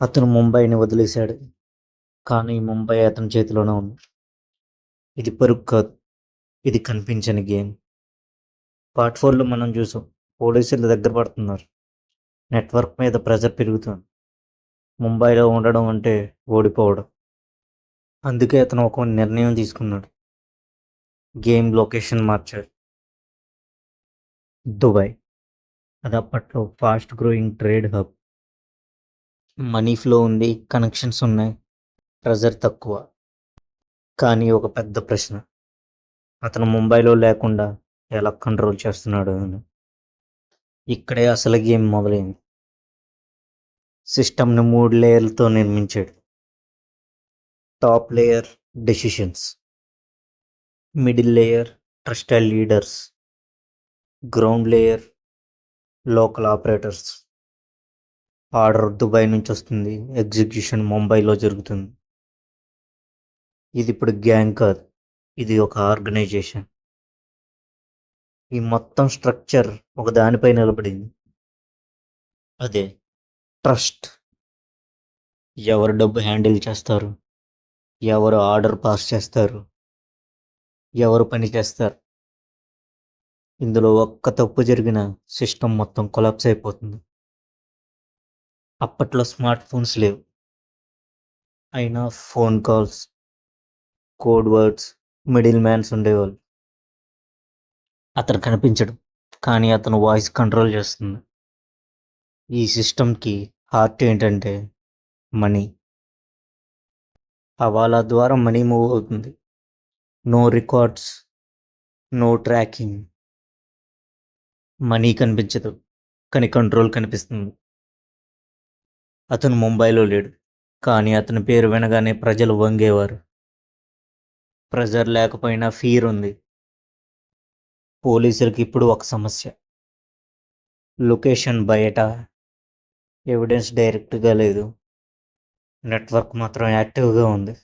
అతను ముంబైని వదిలేశాడు. కానీ ముంబై అతని చేతిలోనే ఉంది. ఇది పరుగు కాదు. ఇది కనిపించని గేమ్. పార్ట్ 4లో మనం చూసాం. పోలీసులు దగ్గర పడుతున్నారు. నెట్వర్క్ మీద ప్రెజర్ పెరుగుతుంది. ముంబైలో ఉండడం అంటే ఓడిపోవడం. అందుకే అతను ఒక నిర్ణయం తీసుకున్నాడు. గేమ్ లొకేషన్ మార్చాడు. దుబాయ్. అది అప్పట్లో fast growing trade hub. Money flow ఉంది, కనెక్షన్స్ ఉన్నాయి, ప్రెజర్ తక్కువ. కానీ ఒక పెద్ద ప్రశ్న, అతను ముంబైలో లేకుండా ఎలా కంట్రోల్ చేస్తున్నాడు అని. ఇక్కడే అసలు గేమ్ మొదలైంది. సిస్టమ్ని 3 లేయర్లతో నిర్మించాడు. Top layer decisions, middle layer trusted leaders, ground layer local operators. Order Dubai నుంచి వస్తుంది, ఎగ్జిక్యూషన్ ముంబైలో జరుగుతుంది. ఇది ఇప్పుడు గ్యాంగ్ కాదు, ఇది ఒక ఆర్గనైజేషన్. ఈ మొత్తం స్ట్రక్చర్ ఒక దానిపై నిలబడింది. అదే ట్రస్ట్. ఎవరు డబ్బు హ్యాండిల్ చేస్తారు, ఎవరు ఆర్డర్ పాస్ చేస్తారు, ఎవరు పని చేస్తారు. ఇందులో ఒక్క తప్పు జరిగిన సిస్టమ్ మొత్తం కొలాప్స్ అయిపోతుంది. అప్పట్లో స్మార్ట్ ఫోన్స్ లేవు. అయినా phone calls, code words, middle mans ఉండేవాళ్ళు. అతను కనిపించడు, కానీ అతను వాయిస్ కంట్రోల్ చేస్తుంది. ఈ సిస్టమ్కి హార్ట్ ఏంటంటే మనీ. హవాలా ద్వారా మనీ మూవ్ అవుతుంది. No records, no tracking. Money కనిపించదు, కానీ కంట్రోల్ కనిపిస్తుంది. అతను ముంబైలో లేడు, కానీ అతని పేరు వినగానే ప్రజలు వంగేవారు. ప్రెజర్ లేకపోయినా ఫీర్ ఉంది. పోలీసులకి ఇప్పుడు ఒక సమస్య. లొకేషన్ బయట, ఎవిడెన్స్ డైరెక్ట్గా లేదు, నెట్వర్క్ మాత్రం యాక్టివ్గా ఉంది.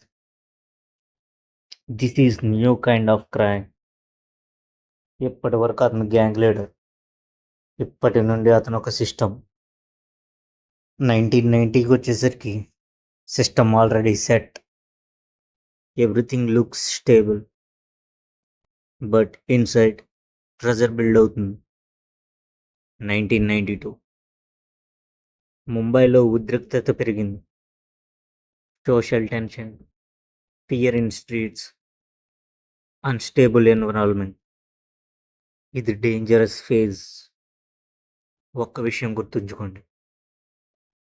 This is new kind of crime. ఇప్పటి వరకు అతను గ్యాంగ్ లీడర్, ఇప్పటి నుండి అతను ఒక సిస్టమ్. 1990కి వచ్చేసరికి system already set. Everything looks stable, but inside pressure build అవుతుంది. 1992 ముంబైలో ఉద్రిక్తత పెరిగింది. Social tension, fear in streets, unstable environment. ఇది డేంజరస్ ఫేజ్. ఒక్క విషయం గుర్తుంచుకోండి,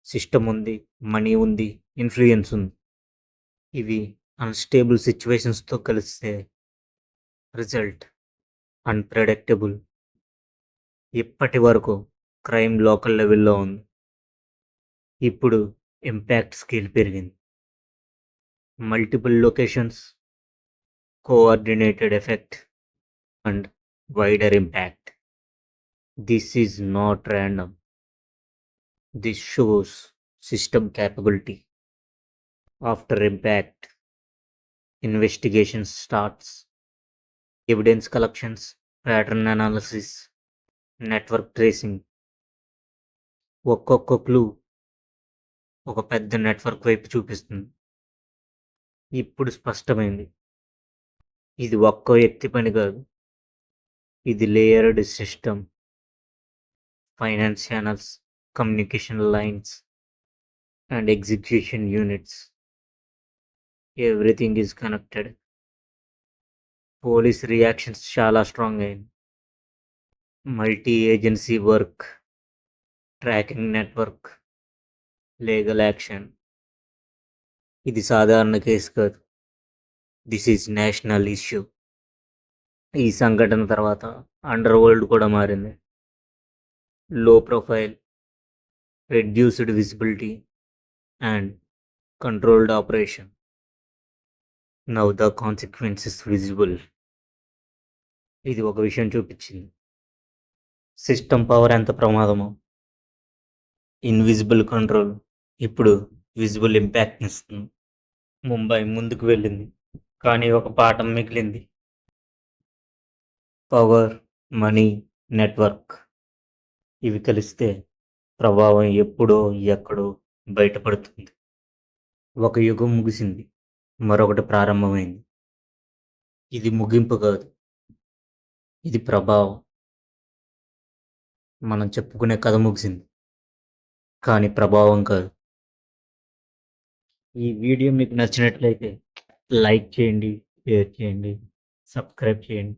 సిస్టమ్ ఉంది, మనీ ఉంది, ఇన్ఫ్లుయెన్స్ ఉంది. ఇవి అన్స్టేబుల్ సిచ్యువేషన్స్తో కలిస్తే రిజల్ట్ అన్ప్రెడిక్టబుల్. ఇప్పటి వరకు క్రైమ్ లోకల్ లెవెల్లో ఉంది. ఇప్పుడు ఇంపాక్ట్ స్కేల్ పెరిగింది. Multiple locations, coordinated effect and wider impact. This is not random. This shows system capability. After impact, investigation starts. Evidence collections, pattern analysis, network tracing. ఒక్కొక్క clue ఒక పెద్ద network వైపు చూపిస్తుంది. ఇప్పుడు స్పష్టమైంది, ఇది ఒక్క వ్యక్తి పని కాదు, ఇది layered system. Finance channels, communication lines and execution units, everything is connected. Police reactions చాలా స్ట్రాంగ్ అయింది. Multi agency work, tracking network, legal action. ఇది సాధారణ కేసు కాదు, దిస్ ఈజ్ నేషనల్ ఇష్యూ. ఈ సంఘటన తర్వాత అండర్ వరల్డ్ కూడా మారింది. లో profile, reduced visibility and controlled operation. Now the consequences visible. ఇది ఒక విషయం చూపించింది, సిస్టమ్ పవర్ ఎంత ప్రమాదమో. ఇన్విజిబుల్ కంట్రోల్ ఇప్పుడు విజిబుల్ ఇంపాక్ట్ని ఇస్తుంది. ముంబై ముందుకు వెళ్ళింది, కానీ ఒక పాఠం మిగిలింది. పవర్, మనీ, నెట్వర్క్ ఇవి కలిస్తే ప్రభావం ఎప్పుడో ఎక్కడో బయటపడుతుంది. ఒక యుగం ముగిసింది. మరొకటి ప్రారంభమైంది. ఇది ముగింపు కాదు. ఇది ప్రభావం. మనం చెప్పుకునే కథ ముగిసింది. కానీ ప్రభావం కాదు. ఈ వీడియో మీకు నచ్చినట్లయితే లైక్ చేయండి, షేర్ చేయండి, సబ్స్క్రైబ్ చేయండి.